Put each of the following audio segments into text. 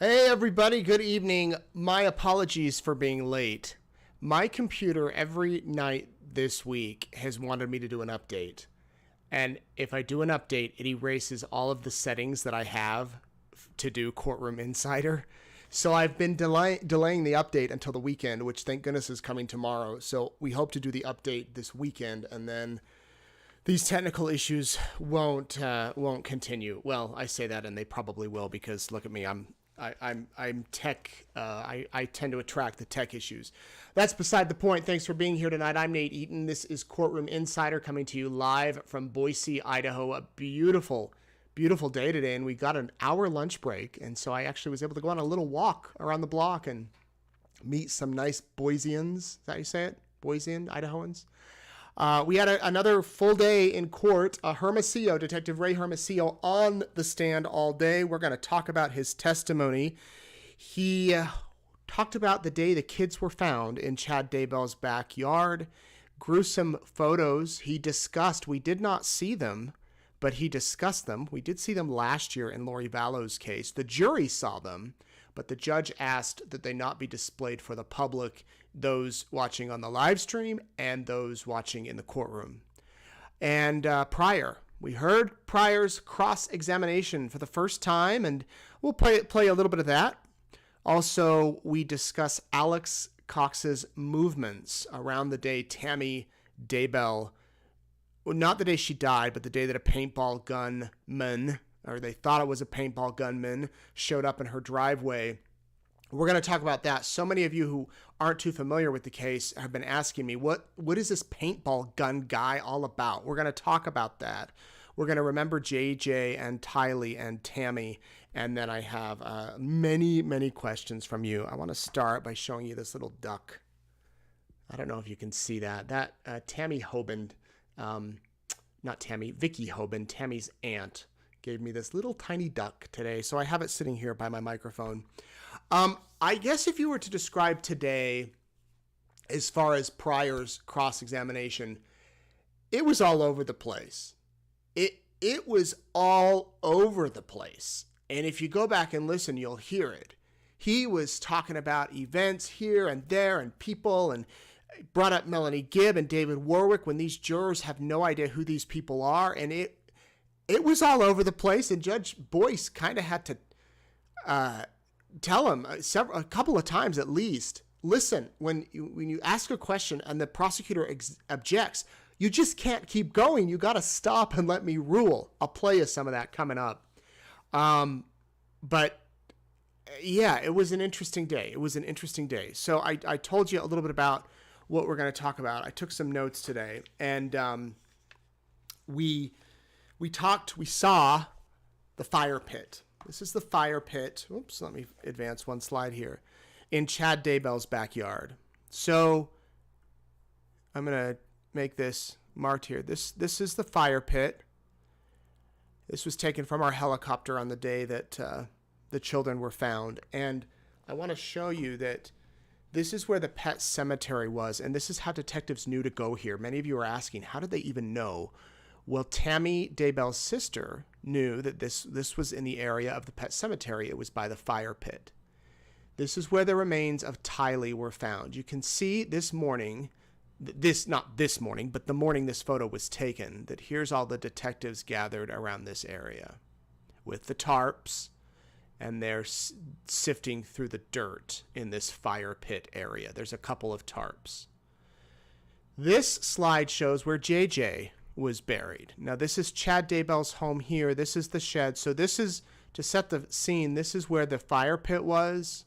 Hey everybody, good evening. My apologies for being late. My computer every night this week has wanted me to do an update. And if I do an update, it erases all of the settings that I have to do Courtroom Insider. So I've been delaying the update until the weekend, which thank goodness is coming tomorrow. So we hope to do the update this weekend, and then these technical issues won't continue. Well, I say that, and they probably will, because look at me, I'm tech. I tend to attract the tech issues. That's beside the point. Thanks for being here tonight. I'm Nate Eaton. This is Courtroom Insider coming to you live from Boise, Idaho. A beautiful, beautiful day today, and we got an hour lunch break, and so I actually was able to go on a little walk around the block and meet some nice Boiseans. Is that how you say it? Boisean Idahoans. We had another full day in court. Hermosillo, Detective Ray Hermosillo, on the stand all day. We're going to talk about his testimony. He talked about the day the kids were found in Chad Daybell's backyard. Gruesome photos he discussed. We did not see them, but he discussed them. We did see them last year in Lori Vallow's case. The jury saw them, but the judge asked that they not be displayed for the public, those watching on the live stream and those watching in the courtroom. And Prior, we heard Prior's cross-examination for the first time, and we'll play a little bit of that. Also, we discuss Alex Cox's movements around the day Tammy Daybell, well, not the day she died, but the day that a paintball gunman, or they thought it was a paintball gunman, showed up in her driveway. We're going to talk about that. So many of you who aren't too familiar with the case have been asking me, what is this paintball gun guy all about? We're going to talk about that. We're going to remember JJ and Tylee and Tammy. And then I have many, many questions from you. I want to start by showing you this little duck. I don't know if you can see that. That Tammy Hoban, Vicky Hoban, Tammy's aunt, gave me this little tiny duck today, so I have it sitting here by my microphone. I guess if you were to describe today, as far as Prior's cross-examination, it was all over the place. It was all over the place. And if you go back and listen, you'll hear it. He was talking about events here and there and people, and brought up Melanie Gibb and David Warwick when these jurors have no idea who these people are, and it was all over the place, and Judge Boyce kind of had to tell him a couple of times at least, listen, when you ask a question and the prosecutor objects, you just can't keep going. You got to stop and let me rule. I'll play you some of that coming up. But yeah, it was an interesting day. So I told you a little bit about what we're going to talk about. I took some notes today, and we saw the fire pit. This is the fire pit. Oops, let me advance one slide here. In Chad Daybell's backyard. So I'm going to make this marked here. This is the fire pit. This was taken from our helicopter on the day that the children were found. And I want to show you that this is where the pet cemetery was, and this is how detectives knew to go here. Many of you are asking, how did they even know? Well, Tammy Daybell's sister knew that this was in the area of the pet cemetery. It was by the fire pit. This is where the remains of Tylee were found. You can see this morning, not this morning, but the morning this photo was taken, that here's all the detectives gathered around this area with the tarps, and they're sifting through the dirt in this fire pit area. There's a couple of tarps. This slide shows where JJ was buried. Now, this is Chad Daybell's home here. This is the shed. So this is, to set the scene, this is where the fire pit was,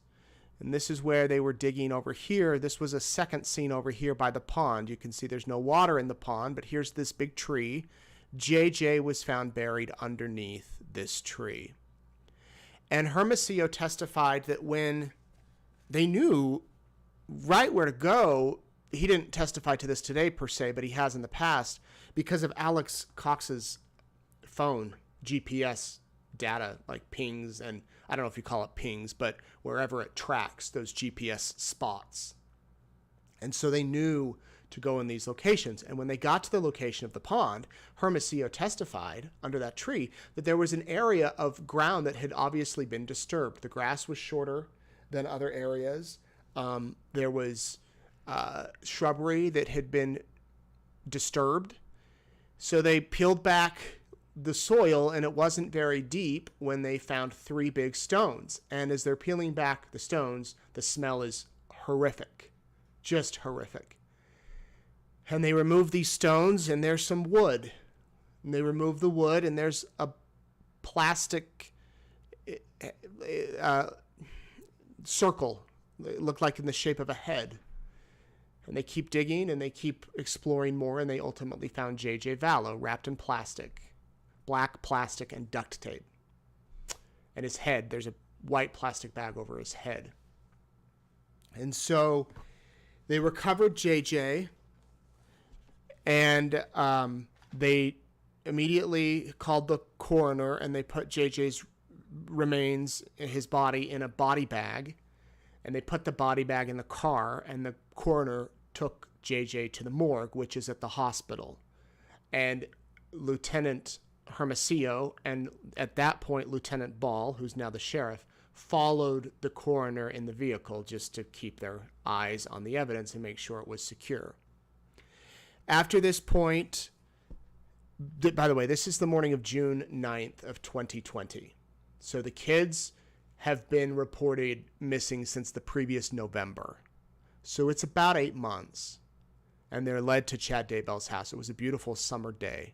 and this is where they were digging over here. This was a second scene over here by the pond. You can see there's no water in the pond, but here's this big tree. JJ was found buried underneath this tree. And Hermosillo testified that when they knew right where to go, he didn't testify to this today per se, but he has in the past, because of Alex Cox's phone GPS data, like pings, and I don't know if you call it pings, but wherever it tracks those GPS spots. And so they knew to go in these locations. And when they got to the location of the pond, Hermosillo testified under that tree that there was an area of ground that had obviously been disturbed. The grass was shorter than other areas. There was shrubbery that had been disturbed. So they peeled back the soil, and it wasn't very deep when they found 3 big stones. And as they're peeling back the stones, the smell is horrific, just horrific. And they remove these stones, and there's some wood. And they remove the wood, and there's a plastic circle. It looked like in the shape of a head. And they keep digging, and they keep exploring more, and they ultimately found J.J. Vallow wrapped in plastic. Black plastic and duct tape. And his head, there's a white plastic bag over his head. And so they recovered JJ, and they immediately called the coroner, and they put JJ's remains, his body, in a body bag. And they put the body bag in the car, and the coroner took JJ to the morgue, which is at the hospital. And Lieutenant Hermosillo, and at that point Lieutenant Ball, who's now the sheriff, followed the coroner in the vehicle just to keep their eyes on the evidence and make sure it was secure. After this point, by the way, this is the morning of June 9th of 2020. So the kids have been reported missing since the previous November. So it's about 8 months. And they're led to Chad Daybell's house. It was a beautiful summer day.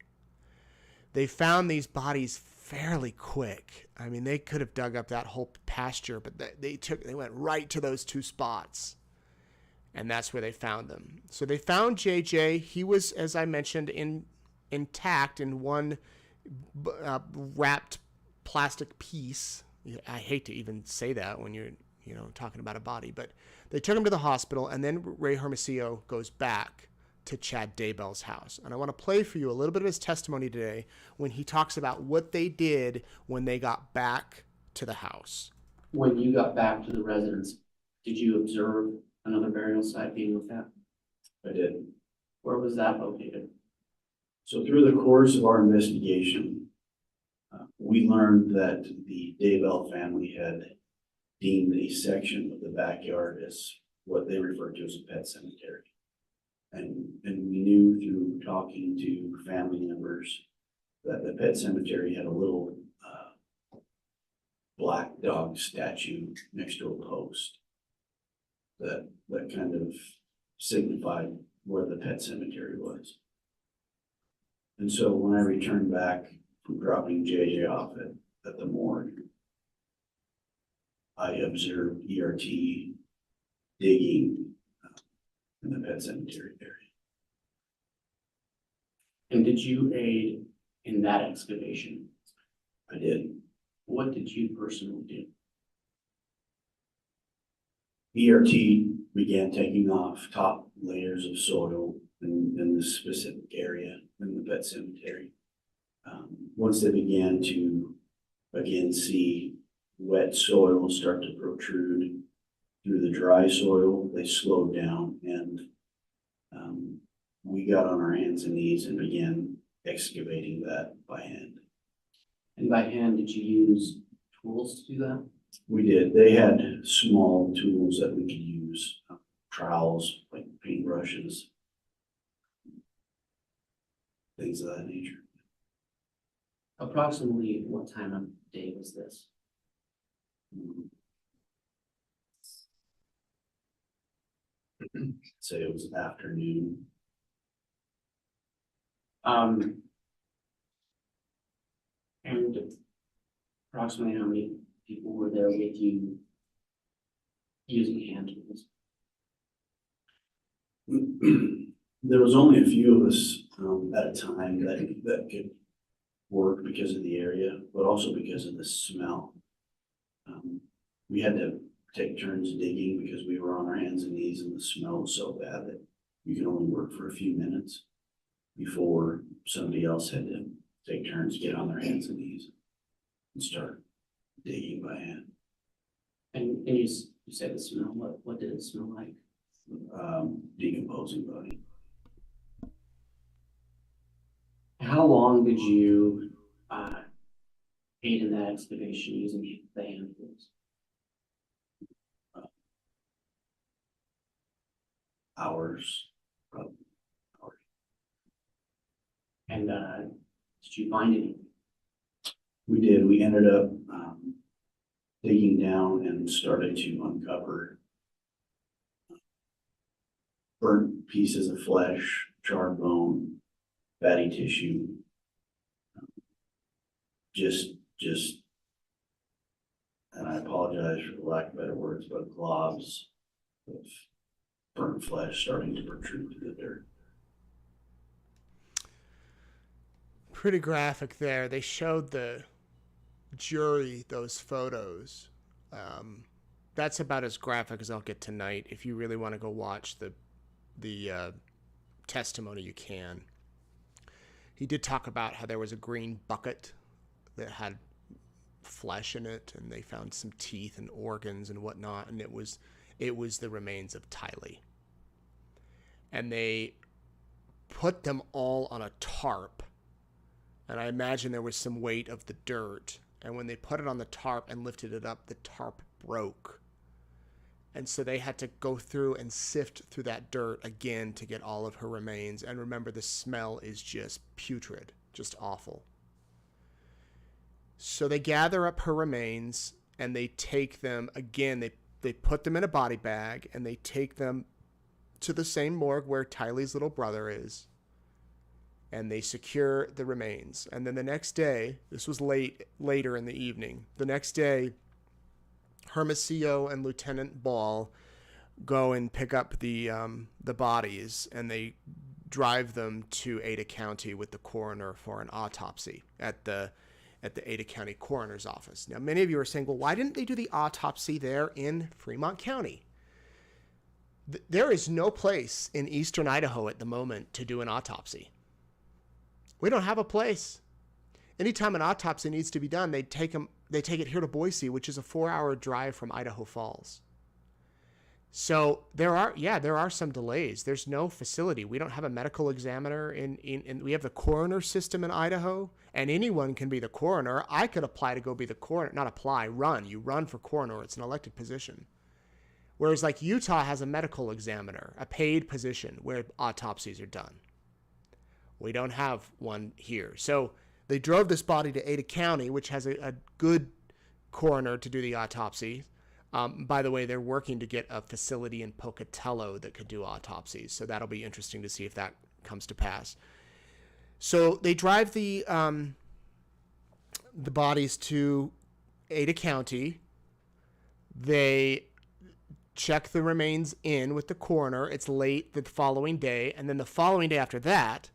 They found these bodies fairly quick. I mean, they could have dug up that whole pasture, but they went right to those 2 spots. And that's where they found them. So they found JJ. He was, as I mentioned, intact in one wrapped plastic piece. I hate to even say that when you're, talking about a body, but they took him to the hospital, and then Ray Hermosillo goes back to Chad Daybell's house. And I want to play for you a little bit of his testimony today when he talks about what they did when they got back to the house. When you got back to the residence, did you observe another burial site being looked at? I did. Where was that located? So through the course of our investigation, we learned that the Daybell family had deemed a section of the backyard as what they referred to as a pet cemetery. And we knew through talking to family members that the pet cemetery had a little black dog statue next to a post that kind of signified where the pet cemetery was. And so when I returned back from dropping JJ off at the morgue, I observed ERT digging in the pet cemetery area. And did you aid in that excavation? I did. What did you personally do? ERT began taking off top layers of soil in this specific area in the pet cemetery. Once they began to again see wet soil start to protrude through the dry soil, they slowed down, and we got on our hands and knees and began excavating that by hand. And by hand, did you use tools to do that? We did. They had small tools that we could use, trowels, like paintbrushes, things of that nature. Approximately what time of day was this? Say it was afternoon. And approximately how many people were there with you using hand tools? There was only a few of us at a time that could work because of the area, but also because of the smell. We had to take turns digging because we were on our hands and knees, and the smell was so bad that you could only work for a few minutes before somebody else had to take turns, get on their hands and knees and start digging by hand. And you said the smell, what did it smell like? Decomposing body. long did you, aid in that excavation using the hand tools? Hours, probably hours. And, did you find anything? We did. We ended up digging down and started to uncover burnt pieces of flesh, charred bone, fatty tissue. Just, and I apologize for the lack of better words, but globs of burnt flesh starting to protrude through the dirt. Pretty graphic there. They showed the jury those photos. That's about as graphic as I'll get tonight. If you really want to go watch the testimony, you can. He did talk about how there was a green bucket that had flesh in it, and they found some teeth and organs and whatnot, and it was the remains of Tylee. And they put them all on a tarp, and I imagine there was some weight of the dirt, and when they put it on the tarp and lifted it up, the tarp broke. And so they had to go through and sift through that dirt again to get all of her remains. And remember, the smell is just putrid, just awful. So they gather up her remains and they take them again. They put them in a body bag and they take them to the same morgue where Tylee's little brother is. And they secure the remains. And then the next day, this was later in the evening, the next day, Hermosillo and Lieutenant Ball go and pick up the bodies, and they drive them to Ada County with the coroner for an autopsy at the Ada County Coroner's Office. Now, many of you are saying, well, why didn't they do the autopsy there in Fremont County? There is no place in eastern Idaho at the moment to do an autopsy. We don't have a place. Anytime an autopsy needs to be done, they take it here to Boise, which is a 4-hour drive from Idaho Falls. So there are some delays. There's no facility. We don't have a medical examiner we have the coroner system in Idaho, and anyone can be the coroner. I could apply to go be the coroner, not apply, run. You run for coroner. It's an elected position. Whereas like Utah has a medical examiner, a paid position where autopsies are done. We don't have one here. So they drove this body to Ada County, which has a good coroner to do the autopsy. By the way, they're working to get a facility in Pocatello that could do autopsies. So that'll be interesting to see if that comes to pass. So they drive the bodies to Ada County. They check the remains in with the coroner. It's late the following day. And then the following day after that,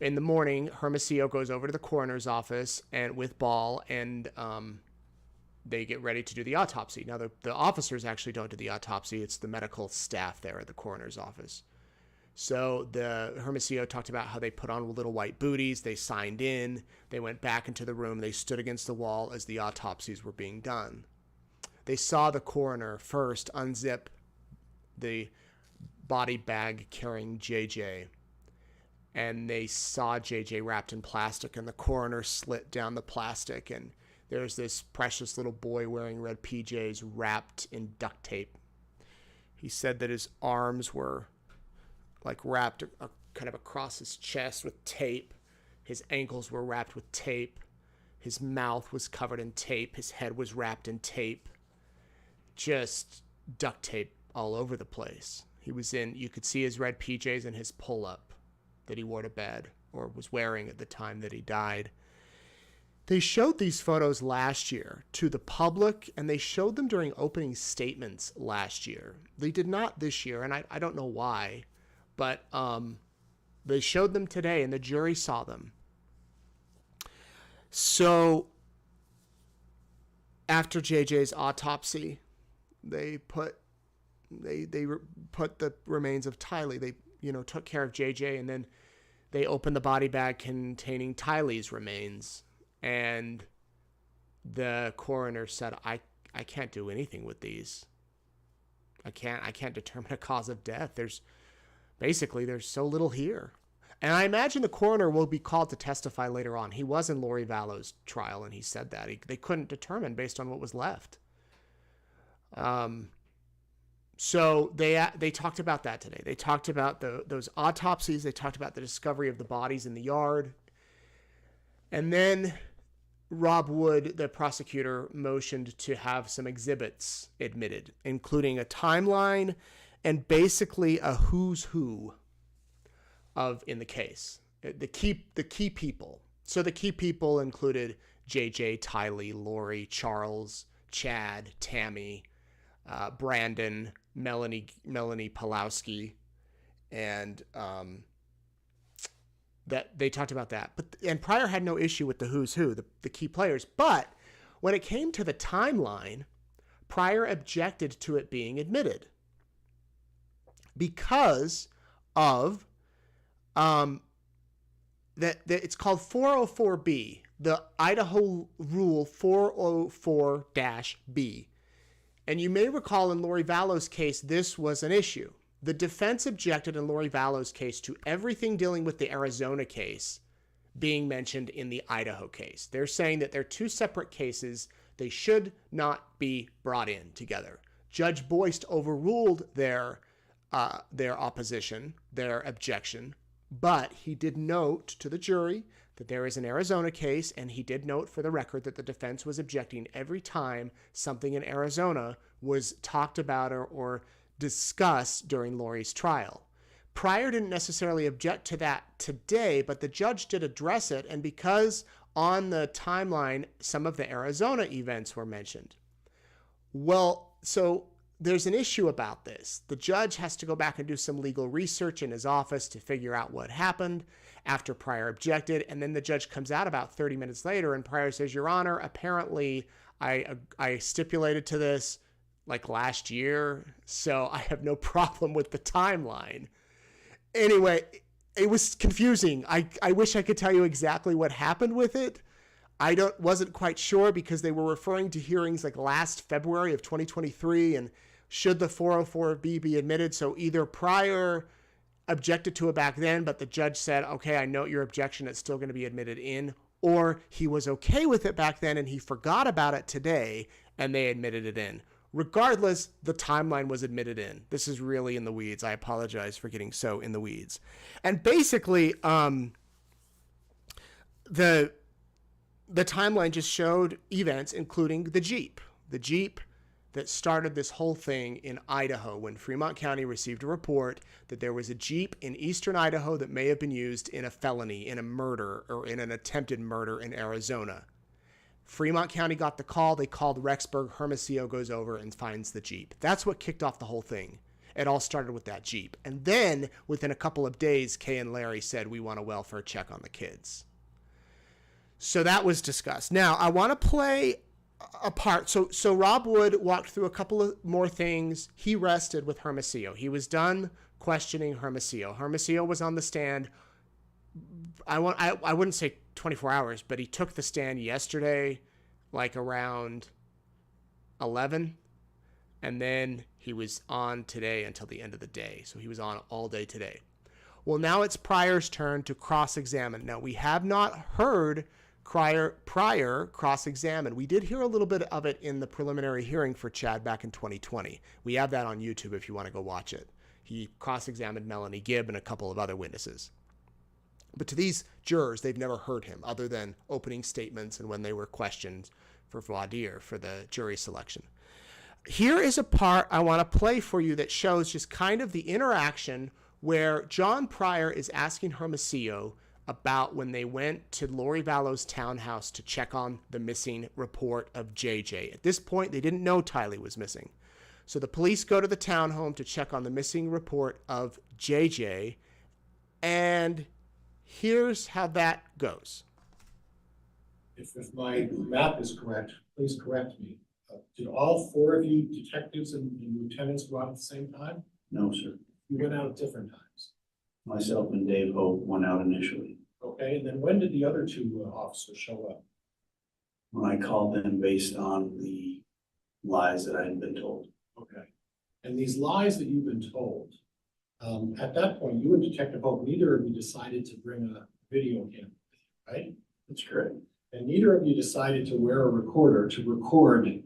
in the morning, Hermosillo goes over to the coroner's office and with Ball, and they get ready to do the autopsy. Now, the officers actually don't do the autopsy. It's the medical staff there at the coroner's office. So the Hermosillo talked about how they put on little white booties. They signed in. They went back into the room. They stood against the wall as the autopsies were being done. They saw the coroner first unzip the body bag carrying JJ. And they saw JJ wrapped in plastic, and the coroner slit down the plastic, and there's this precious little boy wearing red PJs wrapped in duct tape. He said that his arms were like wrapped kind of across his chest with tape. His ankles were wrapped with tape. His mouth was covered in tape. His head was wrapped in tape. Just duct tape all over the place. You could see his red PJs and his pull-up that he wore to bed or was wearing at the time that he died. They showed these photos last year to the public, and they showed them during opening statements last year. They did not this year, and I don't know why, but they showed them today, and the jury saw them. So after JJ's autopsy, they put the remains of Tylee. They took care of JJ, and then they opened the body bag containing Tylee's remains. And the coroner said, I can't do anything with these. I can't determine a cause of death. There's so little here. And I imagine the coroner will be called to testify later on. He was in Lori Vallow's trial, and he said that. They couldn't determine based on what was left. So they talked about that today. They talked about those autopsies. They talked about the discovery of the bodies in the yard. And then Rob Wood, the prosecutor, motioned to have some exhibits admitted, including a timeline and basically a who's who in the case. The key people. So the key people included JJ, Tylee, Lori, Charles, Chad, Tammy, Brandon, Melanie Pulowski, and that they talked about that. And Prior had no issue with the who's who, the key players. But when it came to the timeline, Prior objected to it being admitted because of that it's called 404B, the Idaho Rule 404-B. And you may recall in Lori Vallow's case, this was an issue. The defense objected in Lori Vallow's case to everything dealing with the Arizona case being mentioned in the Idaho case. They're saying that they're two separate cases. They should not be brought in together. Judge Boyce overruled their opposition, their objection, but he did note to the jury that there is an Arizona case, and he did note for the record that the defense was objecting every time something in Arizona was talked about or discussed during Lori's trial. Prior didn't necessarily object to that today, but the judge did address it, and because on the timeline some of the Arizona events were mentioned. Well, so there's an issue about this. The judge has to go back and do some legal research in his office to figure out what happened after Prior objected, and then the judge comes out about 30 minutes later, and Prior says, Your Honor, apparently I stipulated to this like last year, so I have no problem with the timeline. Anyway, it was confusing. I wish I could tell you exactly what happened with it. Wasn't quite sure because they were referring to hearings like last February of 2023 and should the 404B be admitted. So either Prior objected to it back then, but the judge said, okay, I note your objection, it's still going to be admitted in, or he was okay with it back then and he forgot about it today and they admitted it in. Regardless, the timeline was admitted in. This is really in the weeds. I apologize for getting so in the weeds. And basically, the timeline just showed events, including the Jeep that started this whole thing in Idaho when Fremont County received a report that there was a Jeep in eastern Idaho that may have been used in a felony, in a murder, or in an attempted murder in Arizona. Fremont County got the call. They called Rexburg. Hermosillo goes over and finds the Jeep. That's what kicked off the whole thing. It all started with that Jeep. And then within a couple of days, Kay and Larry said, we want a welfare check on the kids. So that was discussed. Now, I want to play a part. So Rob Wood walked through a couple of more things. He rested with Hermosillo. He was done questioning Hermosillo. Hermosillo was on the stand. I wouldn't say 24 hours, but he took the stand yesterday, like around 11. And then he was on today until the end of the day. So he was on all day today. Well, now it's Prior's turn to cross-examine. Now, we have not heard Prior cross-examine. We did hear a little bit of it in the preliminary hearing for Chad back in 2020. We have that on YouTube if you want to go watch it. He cross-examined Melanie Gibb and a couple of other witnesses. But to these jurors, they've never heard him other than opening statements and when they were questioned for voir dire for the jury selection. Here is a part I want to play for you that shows just kind of the interaction where John Prior is asking Hermosillo about when they went to Lori Vallow's townhouse to check on the missing report of JJ. At this point, they didn't know Tylee was missing. So the police go to the townhome to check on the missing report of JJ, and here's how that goes. If my map is correct, please correct me. Did all four of you detectives and lieutenants go out at the same time? No, sir. You went out at different times. Myself and Dave Hope went out initially. Okay, and then when did the other two officers show up? When I called them based on the lies that I had been told. Okay, and these lies that you've been told, At that point, you and Detective Hope, neither of you decided to bring a video camera, right? That's correct. And neither of you decided to wear a recorder to record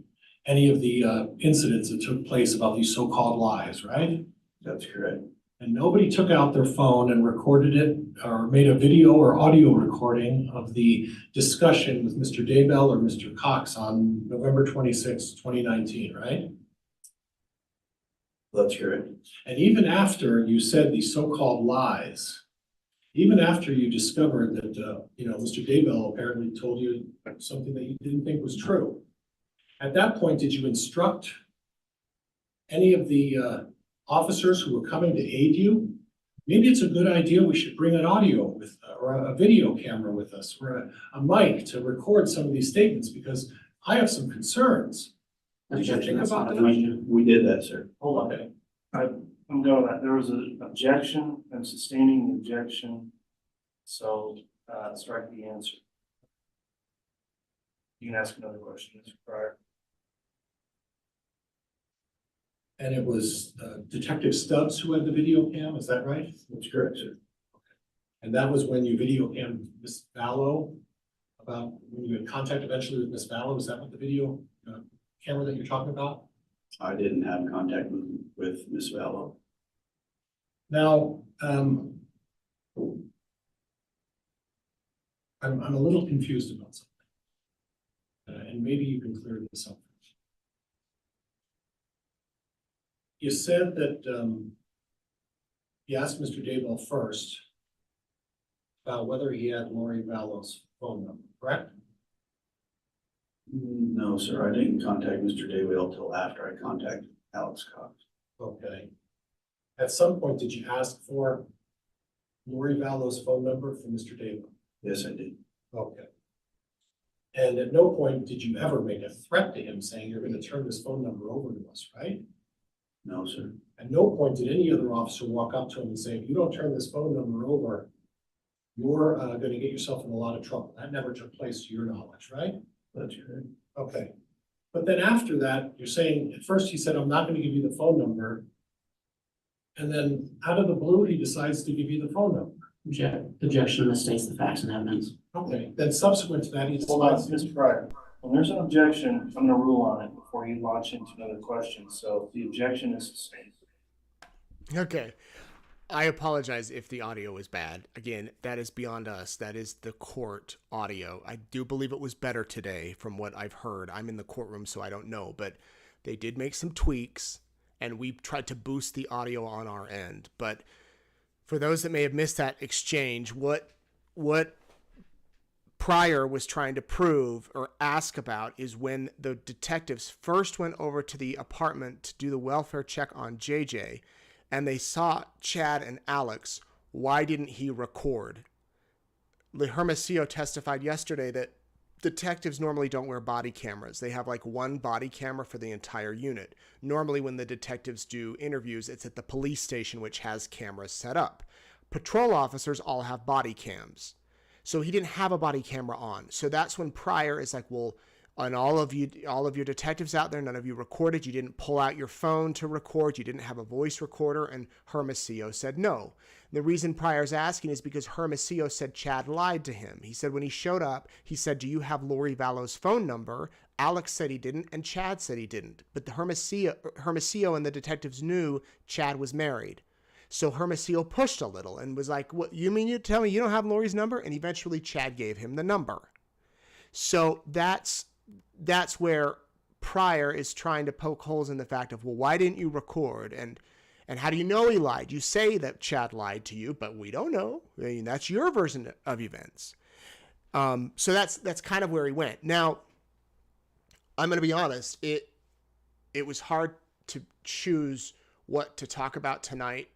any of the incidents that took place about these so-called lies, right? That's correct. And nobody took out their phone and recorded it or made a video or audio recording of the discussion with Mr. Daybell or Mr. Cox on November 26, 2019, right? That's correct. And even after you said these so-called lies, even after you discovered that, Mr. Daybell apparently told you something that you didn't think was true, at that point, did you instruct any of the officers who were coming to aid you? Maybe it's a good idea we should bring an audio with, or a video camera with us, or a mic to record some of these statements, because I have some concerns. Did you think That's about not that? information. We did that, sir. Hold on. Okay. I'm going with that. There was an objection. I'm sustaining the objection. So, strike the answer. You can ask another question, Mr. Prior. And it was Detective Stubbs who had the video cam, is that right? That's correct, sir. And that was when you video cammed Miss Vallow, about when you had contact eventually with Miss Vallow, is that what the video camera that you're talking about? I didn't have contact with Miss Vallow. Now, I'm a little confused about something. And maybe you can clear this up. You said that you asked Mr. Daybell first about whether he had Lori Vallow's phone number, correct? No, sir, I didn't contact Mr. Daybell till after I contacted Alex Cox. Okay. At some point, did you ask for Lori Vallow's phone number from Mr. Daybell? Yes, I did. Okay. And at no point did you ever make a threat to him saying you're going to turn this phone number over to us, right? No, sir. At no point did any other officer walk up to him and say, if you don't turn this phone number over, you're going to get yourself in a lot of trouble. That never took place to your knowledge, right? That's correct. Okay. But then after that, you're saying, at first he said, I'm not going to give you the phone number. And then out of the blue, he decides to give you the phone number. Objection misstates the facts and evidence. Okay. Then subsequent to that, he Hold on, decides, Mr. Prior. When there's an objection, I'm gonna rule on it before you launch into another question. So the objection is sustained. Okay. I apologize if the audio is bad. Again, that is beyond us. That is the court audio. I do believe it was better today from what I've heard. I'm in the courtroom, so I don't know. But they did make some tweaks, and we tried to boost the audio on our end. But for those that may have missed that exchange, what Prior was trying to prove or ask about is when the detectives first went over to the apartment to do the welfare check on JJ, and they saw Chad and Alex, why didn't he record? Hermosillo testified yesterday that detectives normally don't wear body cameras. They have like one body camera for the entire unit. Normally when the detectives do interviews, it's at the police station, which has cameras set up. Patrol officers all have body cams. So he didn't have a body camera on. So that's when Prior is like, well, on all of your detectives out there, none of you recorded. You didn't pull out your phone to record. You didn't have a voice recorder. And Hermosillo said no. The reason Prior's asking is because Hermosillo said Chad lied to him. He said when he showed up, he said, do you have Lori Vallow's phone number? Alex said he didn't, and Chad said he didn't. But the Hermosillo and the detectives knew Chad was married. So Hermosillo pushed a little and was like, what, you mean you tell me you don't have Lori's number? And eventually Chad gave him the number. So that's where Prior is trying to poke holes in the fact of, well, why didn't you record? And how do you know he lied? You say that Chad lied to you, but we don't know. I mean, that's your version of events. So that's kind of where he went. Now, I'm going to be honest. It was hard to choose what to talk about tonight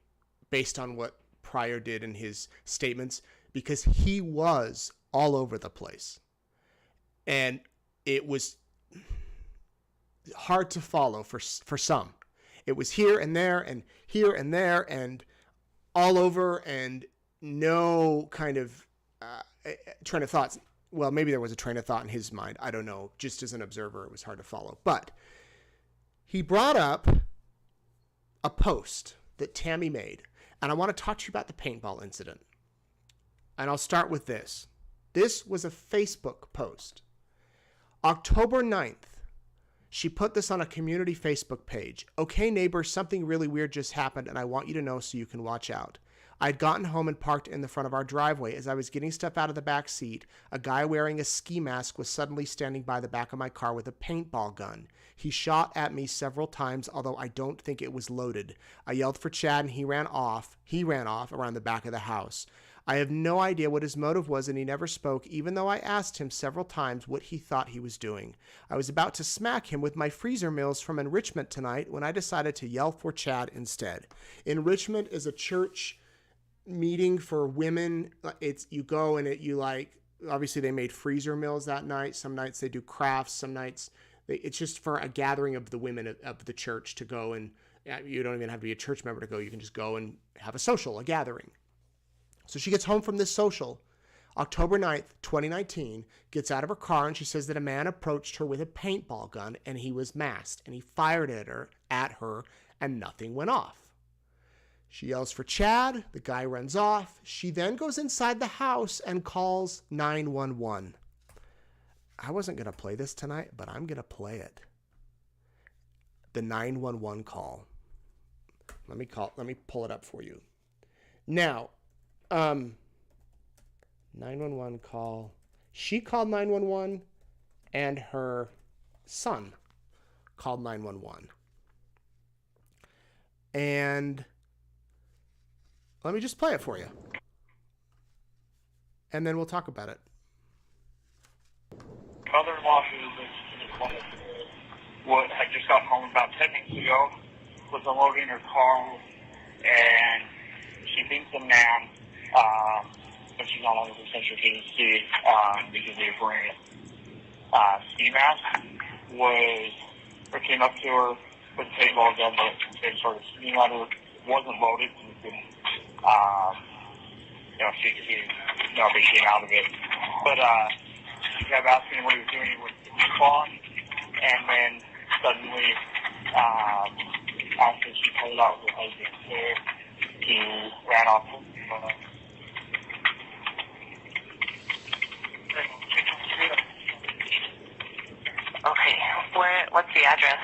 based on what Prior did in his statements, because he was all over the place. And it was hard to follow for some. It was here and there and here and there and all over, and no kind of train of thoughts. Well, maybe there was a train of thought in his mind. I don't know. Just as an observer, it was hard to follow. But he brought up a post that Tammy made. And I want to talk to you about the paintball incident. And I'll start with this. This was a Facebook post. October 9th. She put this on a community Facebook page. Okay, neighbor, something really weird just happened, and I want you to know so you can watch out. I'd gotten home and parked in the front of our driveway. As I was getting stuff out of the back seat, a guy wearing a ski mask was suddenly standing by the back of my car with a paintball gun. He shot at me several times, although I don't think it was loaded. I yelled for Chad, and he ran off around the back of the house. I have no idea what his motive was, and he never spoke, even though I asked him several times what he thought he was doing. I was about to smack him with my freezer meals from enrichment tonight when I decided to yell for Chad instead. Enrichment is a church meeting for women. It's you go and obviously they made freezer meals that night. Some nights they do crafts. Some nights it's just for a gathering of the women of the church to go, and you don't even have to be a church member to go. You can just go and have a gathering. So she gets home from this social, October 9th, 2019, gets out of her car, and she says that a man approached her with a paintball gun, and he was masked, and he fired at her, and nothing went off. She yells for Chad. The guy runs off. She then goes inside the house and calls 911. I wasn't going to play this tonight, but I'm going to play it. The 911 call. Let me pull it up for you. Now, 911 call. She called 911 and her son called 911. And let me just play it for you. And then we'll talk about it. Mother-in-law had just gotten home about 10 minutes ago, was unloading her car, and she thinks the man, but she's not 100% sure she didn't see because they were wearing a ski mask, came up to her with a paintball gun that they sort of screamed at her. Wasn't loaded, so you couldn't, she didn't know if he came out of it. But she kept asking him what he was doing with the paintball, and then suddenly, after she pulled out her husband's hair, he ran off. Okay, what's the address?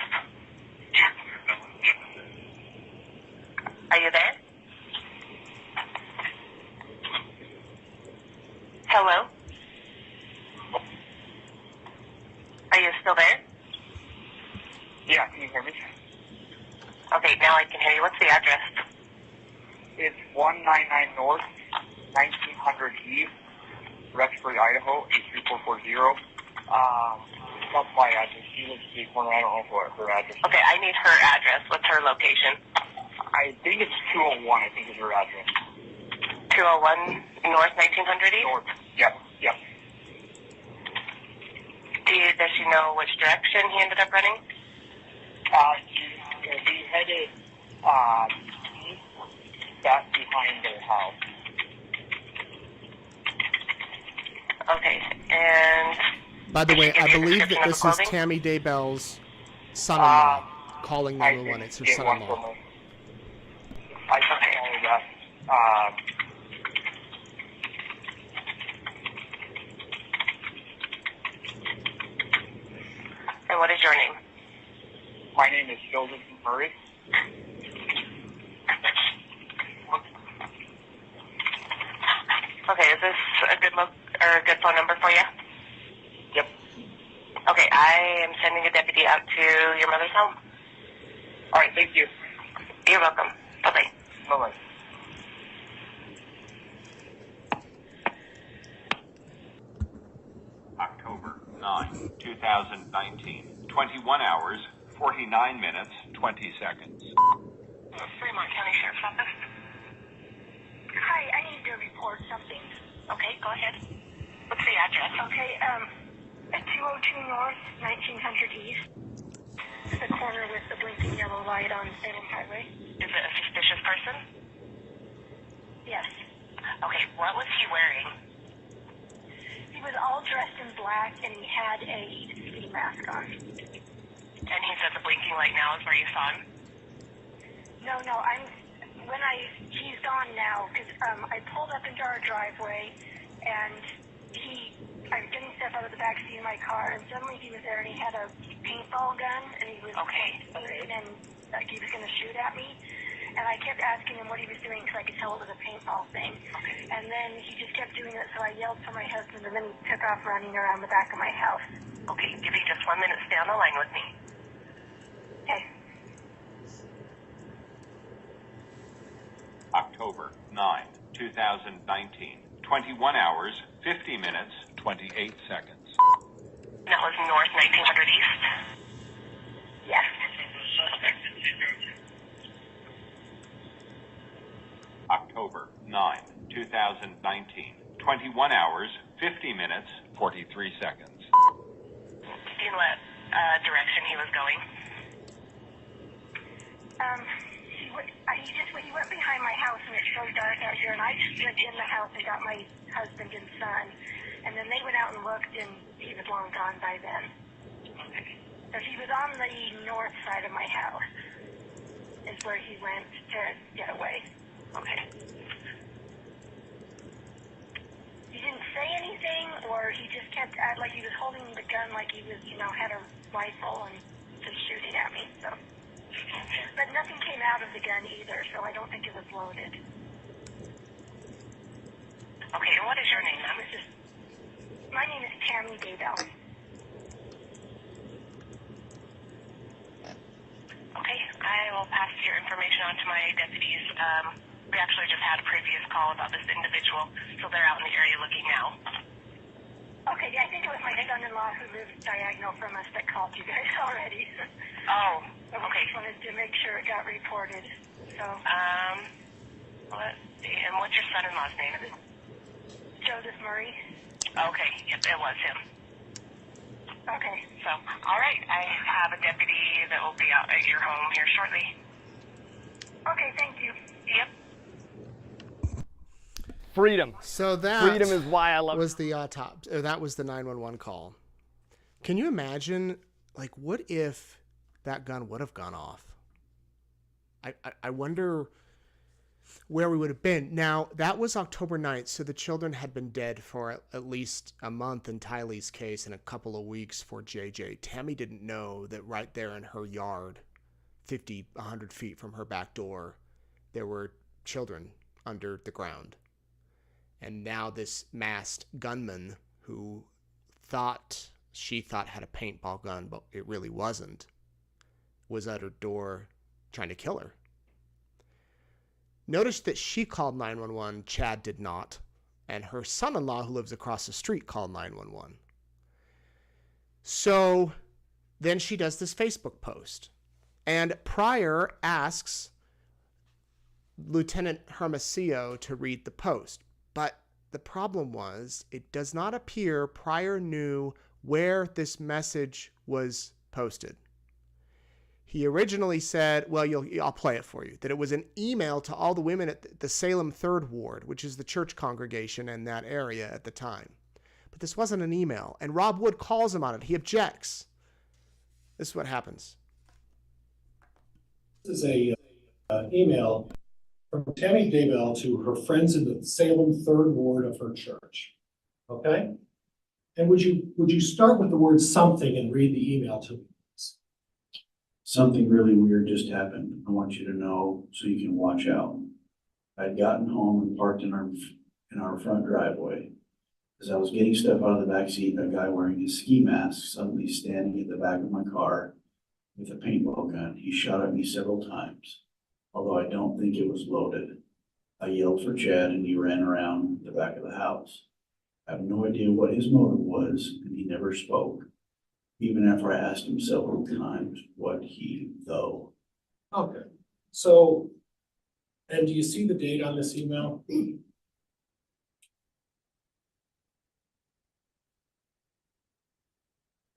Are you there? Hello? Are you still there? Yeah, can you hear me? Okay, now I can hear you. What's the address? It's 199 North, 1900 East, Rexbury, Idaho, 83440. That's my address. She lives in the corner. I don't know what her address is. Okay, I need her address. What's her location? I think it's 201, I think is her address. 201 North 1900 East? North, yep. Does she know which direction he ended up running? He headed east, back behind their house. Okay, and... By the way, I believe that this is Tammy Daybell's son-in-law calling 911. It's her son-in-law. I just know that. And what is your name? My name is Joseph Murray. Okay, is this a good phone number for you? Yep. Okay, I am sending a deputy out to your mother's home. All right, thank you. You're welcome. Bye-bye. Bye-bye. October 9, 2019, 21 hours, 49 minutes, 20 seconds. Fremont County Sheriff's Office. Hi, I need to report something. Okay, go ahead. What's the address? Okay, at 202 North, 1900 East. The corner with the blinking yellow light on Salem Highway. Is it a suspicious person? Yes. Okay, what was he wearing? He was all dressed in black and he had a ski mask on. And he said the blinking light now is where you saw him? No, he's gone now, because I pulled up into our driveway, and I was getting stuff out of the back seat of my car, and suddenly he was there, and he had a paintball gun, and he was aiming, and like he was going to shoot at me. And I kept asking him what he was doing because I could tell it was a paintball thing. And then he just kept doing it, so I yelled for my husband, and then he took off running around the back of my house. Okay, give me just 1 minute. Stay on the line with me. Okay. October 9, 2019. 21 hours, 50 minutes, 28 seconds. That was north 1900 East? Yes. October 9, 2019. 21 hours, 50 minutes, 43 seconds. In what direction he was going? He went behind my house, and it's so dark out here, and I just went in the house and got my husband and son, and then they went out and looked, and he was long gone by then. So he was on the north side of my house, is where he went to get away. Okay. He didn't say anything, or he just kept like he was holding the gun like he was, had a rifle and just shooting at me. So, but nothing came out of the gun either, so I don't think it was loaded. Okay, and what is your name, ma'am? My name is Chad Daybell. Okay, I will pass your information on to my deputies. We actually just had a previous call about this individual, so they're out in the area looking now. Okay, yeah, I think it was my son-in-law who lives diagonal from us that called you guys already. Oh, I okay. just wanted to make sure it got reported. So. Let's see. And what's your son-in-law's name? Joseph Murray. Okay, yep, it was him. Okay. So, all right, I have a deputy that will be out at your home here shortly. Okay, thank you. Yep. Freedom. So that freedom is why I love was the autopsy. Or that was the 911 call. Can you imagine, like, what if that gun would have gone off? I wonder where we would have been. Now, that was October 9th, so the children had been dead for at least a month in Tylee's case and a couple of weeks for JJ. Tammy didn't know that right there in her yard, 50, 100 feet from her back door, there were children under the ground. And now this masked gunman who she thought had a paintball gun, but it really wasn't, was at her door trying to kill her. Notice that she called 911, Chad did not, and her son-in-law, who lives across the street, called 911. So then she does this Facebook post, and Prior asks Lieutenant Hermosillo to read the post. But the problem was, it does not appear Prior knew where this message was posted. He originally said, well, I'll play it for you, that it was an email to all the women at the Salem 3rd Ward, which is the church congregation in that area at the time. But this wasn't an email. And Rob Wood calls him on it. He objects. This is what happens. This is a email from Tammy Daybell to her friends in the Salem 3rd Ward of her church. Okay? And would you start with the word something and read the email to me? Something really weird just happened. I want you to know so you can watch out. I'd gotten home and parked in our front driveway. As I was getting stuff out of the back seat, a guy wearing a ski mask suddenly standing at the back of my car with a paintball gun. He shot at me several times, although I don't think it was loaded. I yelled for Chad and he ran around the back of the house. I have no idea what his motive was, and he never spoke, even after I asked him several times what he though. Okay. So, and do you see the date on this email?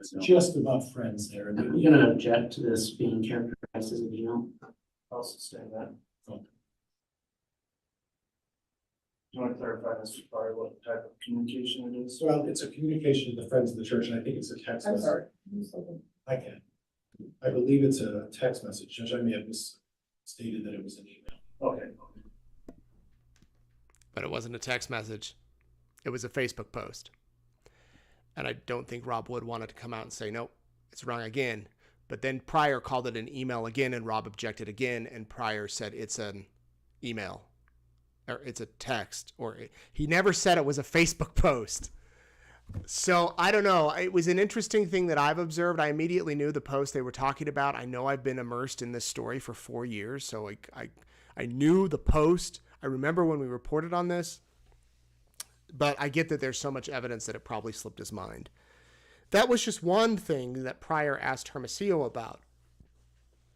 It's just about friends there. I'm gonna object to this being characterized as an email. I'll sustain that. Okay. Do you want to clarify, Mr. Prior, what type of communication it is? Well, it's a communication to the friends of the church, and I think it's a text message. I can. I believe it's a text message. Judge, I may have misstated that it was an email. Okay. But it wasn't a text message. It was a Facebook post. And I don't think Rob Wood wanted to come out and say, nope, it's wrong again. But then Prior called it an email again, and Rob objected again, and Prior said it's an email, or it's a text, or he never said it was a Facebook post. So I don't know. It was an interesting thing that I've observed. I immediately knew the post they were talking about. I know I've been immersed in this story for 4 years, so I knew the post. I remember when we reported on this, but I get that there's so much evidence that it probably slipped his mind. That was just one thing that Prior asked Hermosillo about.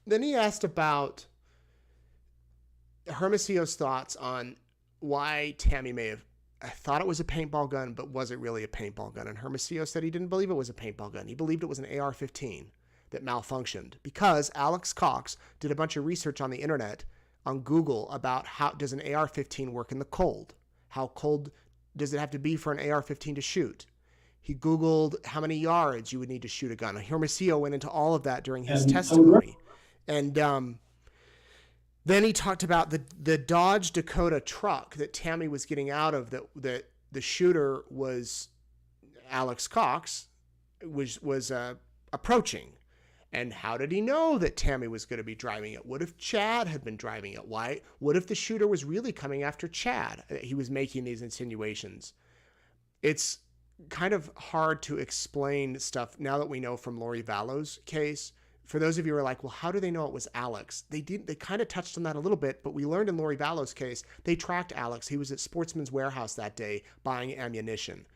Then he asked about Hermosillo's thoughts on why Tammy may have thought it was a paintball gun, but was it really a paintball gun? And Hermosillo said he didn't believe it was a paintball gun. He believed it was an AR-15 that malfunctioned because Alex Cox did a bunch of research on the internet, on Google, about how does an AR-15 work in the cold? How cold does it have to be for an AR-15 to shoot? He Googled how many yards you would need to shoot a gun. Hermosillo went into all of that during his testimony. And then he talked about the Dodge Dakota truck that Tammy was getting out of, that the shooter was Alex Cox, was approaching. And how did he know that Tammy was going to be driving it? What if Chad had been driving it? Why? What if the shooter was really coming after Chad? He was making these insinuations. It's kind of hard to explain stuff now that we know from Lori Vallow's case. For those of you who are like, well, how do they know it was Alex? They kind of touched on that a little bit, but we learned in Lori Vallow's case, they tracked Alex. He was at Sportsman's Warehouse that day buying ammunition.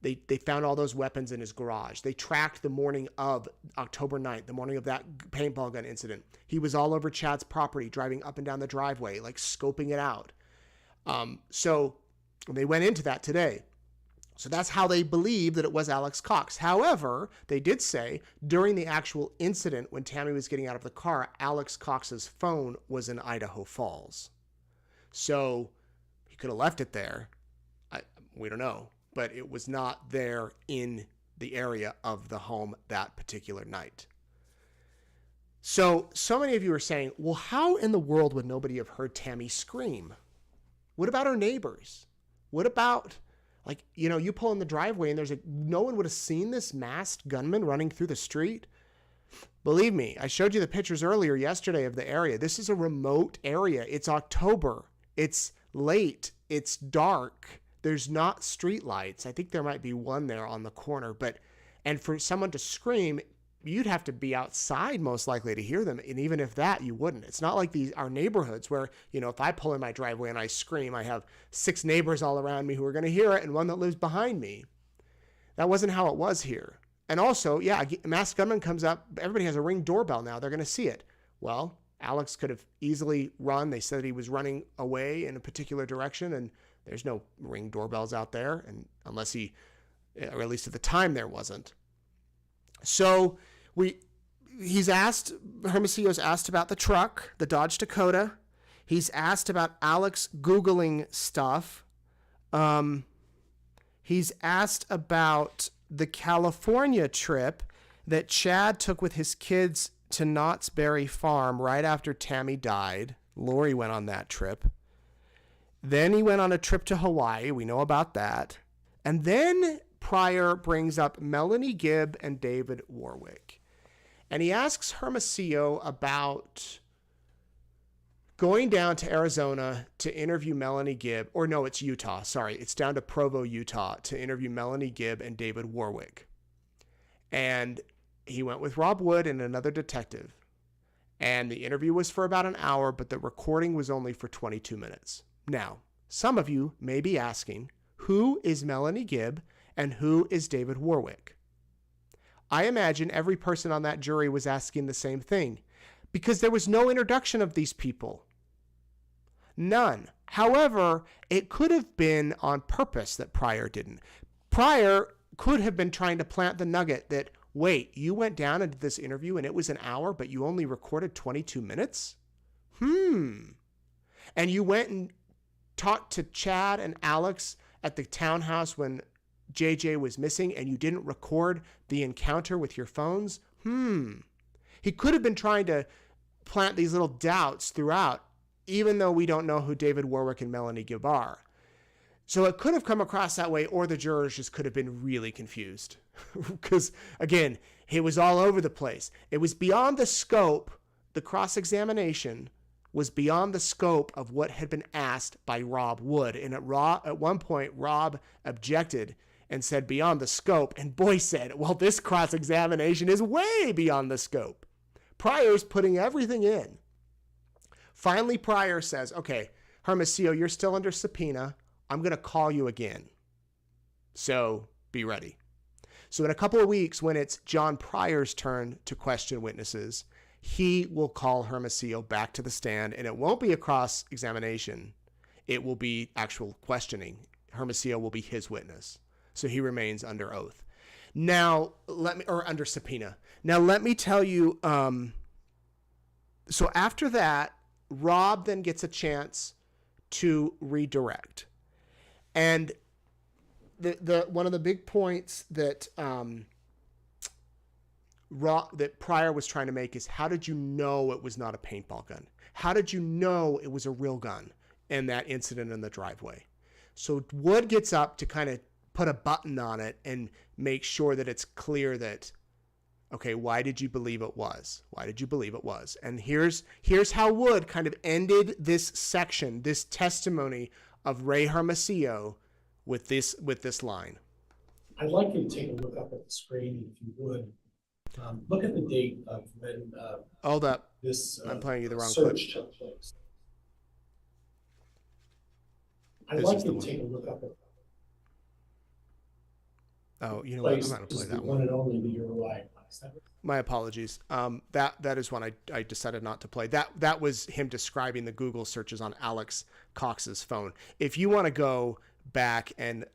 They found all those weapons in his garage. They tracked the morning of October 9th, the morning of that paintball gun incident. He was all over Chad's property, driving up and down the driveway, like scoping it out. So they went into that today. So that's how they believe that it was Alex Cox. However, they did say during the actual incident when Tammy was getting out of the car, Alex Cox's phone was in Idaho Falls. So he could have left it there. We don't know. But it was not there in the area of the home that particular night. So many of you are saying, well, how in the world would nobody have heard Tammy scream? What about her neighbors? What about, like, you pull in the driveway and no one would have seen this masked gunman running through the street? Believe me, I showed you the pictures earlier yesterday of the area. This is a remote area. It's October. It's late. It's dark. There's not street lights. I think there might be one there on the corner, and for someone to scream, you'd have to be outside most likely to hear them. And even if that, you wouldn't. It's not like our neighborhoods where, if I pull in my driveway and I scream, I have 6 neighbors all around me who are going to hear it and one that lives behind me. That wasn't how it was here. And also, a masked gunman comes up. Everybody has a Ring doorbell now. They're going to see it. Well, Alex could have easily run. They said he was running away in a particular direction, and there's no Ring doorbells out there, and unless or at least at the time there wasn't. So Hermosillo's asked about the truck, the Dodge Dakota. He's asked about Alex Googling stuff. He's asked about the California trip that Chad took with his kids to Knott's Berry Farm right after Tammy died. Lori went on that trip. Then he went on a trip to Hawaii. We know about that. And then Prior brings up Melanie Gibb and David Warwick. And he asks Hermosillo about going down to Arizona to interview Melanie Gibb. Or no, it's Utah. Sorry, it's down to Provo, Utah to interview Melanie Gibb and David Warwick. And he went with Rob Wood and another detective. And the interview was for about an hour, but the recording was only for 22 minutes. Now, some of you may be asking, who is Melanie Gibb and who is David Warwick? I imagine every person on that jury was asking the same thing because there was no introduction of these people. None. However, it could have been on purpose that Prior didn't. Prior could have been trying to plant the nugget that, wait, you went down and did this interview and it was an hour, but you only recorded 22 minutes? And you went and talked to Chad and Alex at the townhouse when JJ was missing and you didn't record the encounter with your phones? He could have been trying to plant these little doubts throughout even though we don't know who David Warwick and Melanie Gibb are. So it could have come across that way, or the jurors just could have been really confused. Because, again, it was all over the place. It was beyond the scope, the cross-examination was beyond the scope of what had been asked by Rob Wood. And at one point, Rob objected and said beyond the scope. And Boyce said, well, this cross-examination is way beyond the scope. Prior's putting everything in. Finally, Prior says, okay, Hermosillo, you're still under subpoena. I'm going to call you again. So be ready. So in a couple of weeks, when it's John Prior's turn to question witnesses, he will call Hermosillo back to the stand, and it won't be a cross-examination. It will be actual questioning. Hermosillo will be his witness. So he remains under oath. Now, under subpoena. Now, let me tell you, so after that, Rob then gets a chance to redirect. And the one of the big points that that Prior was trying to make is, how did you know it was not a paintball gun? How did you know it was a real gun in that incident in the driveway? So Wood gets up to kind of put a button on it and make sure that it's clear that, okay, why did you believe it was? Why did you believe it was? And here's how Wood kind of ended this section, this testimony of Ray Hermosillo with this line. I'd like you to take a look up at the screen, if you would. Look at the date of when Hold up. this I'm playing you the wrong clip. search took place. I'd This like is you the to take a look up at Oh, you know what? I'm place. not going to This play is the that one one. and only that you're relying on. Is that right? My apologies. That is one I decided not to play. That was him describing the Google searches on Alex Cox's phone. If you want to go back and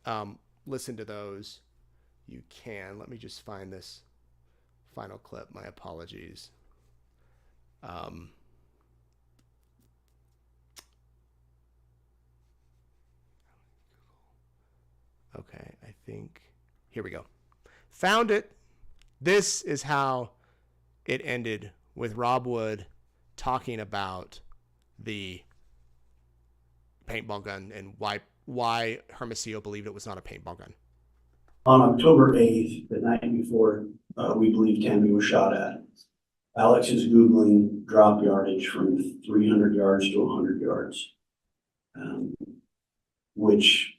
listen to those, you can. Let me just find this final clip. My apologies. Okay, I think here we go. Found it. This is how it ended, with Rob Wood talking about the paintball gun and why Hermosillo believed it was not a paintball gun. On October 8th, the night before we believe Tammy was shot at, Alex is Googling drop yardage from 300 yards to 100 yards, which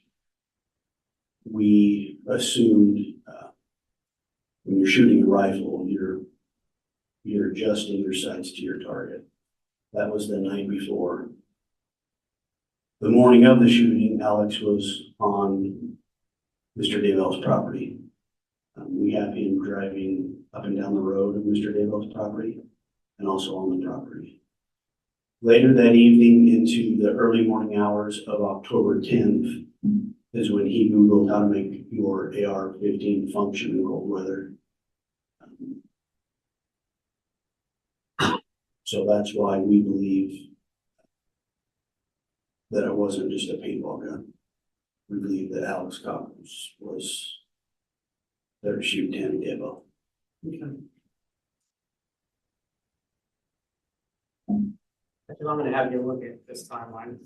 we assumed when you're shooting a rifle, you're adjusting your sights to your target. That was the night before. The morning of the shooting, Alex was on Mr. Daybell's property. We have him driving up and down the road of Mr. Daybell's property and also on the property. Later that evening into the early morning hours of October 10th is when he Googled how to make your AR-15 function in cold weather. So that's why we believe that it wasn't just a paintball gun. We believe that Alex Cox was there to shoot Tammy Daybell. Okay. I'm gonna have you look at this timeline.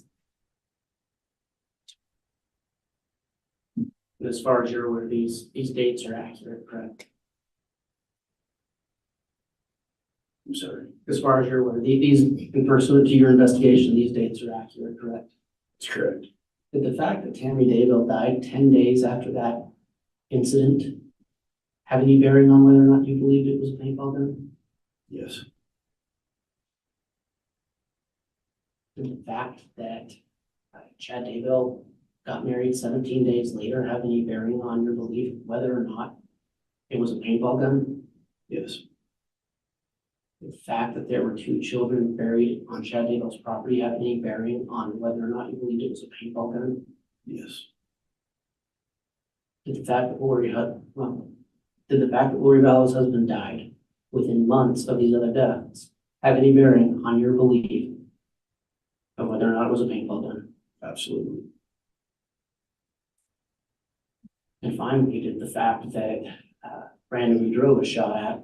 And as far as you're aware, these dates are accurate, correct? I'm sorry. As far as you're aware, these, in pursuant to your investigation, these dates are accurate, correct? That's correct. Did the fact that Tammy Daybell died 10 days after that incident have any bearing on whether or not you believed it was a paintball gun? Yes. Did the fact that Chad Daybell got married 17 days later have any bearing on your belief whether or not it was a paintball gun? Yes. The fact that there were 2 children buried on Chad Daybell's property have any bearing on whether or not you believed it was a paintball gun? Yes. Did the fact that Lori Ballow's husband died within months of these other deaths have any bearing on your belief of whether or not it was a paintball gun? Absolutely. And finally, did the fact that Brandon Boudreaux was shot at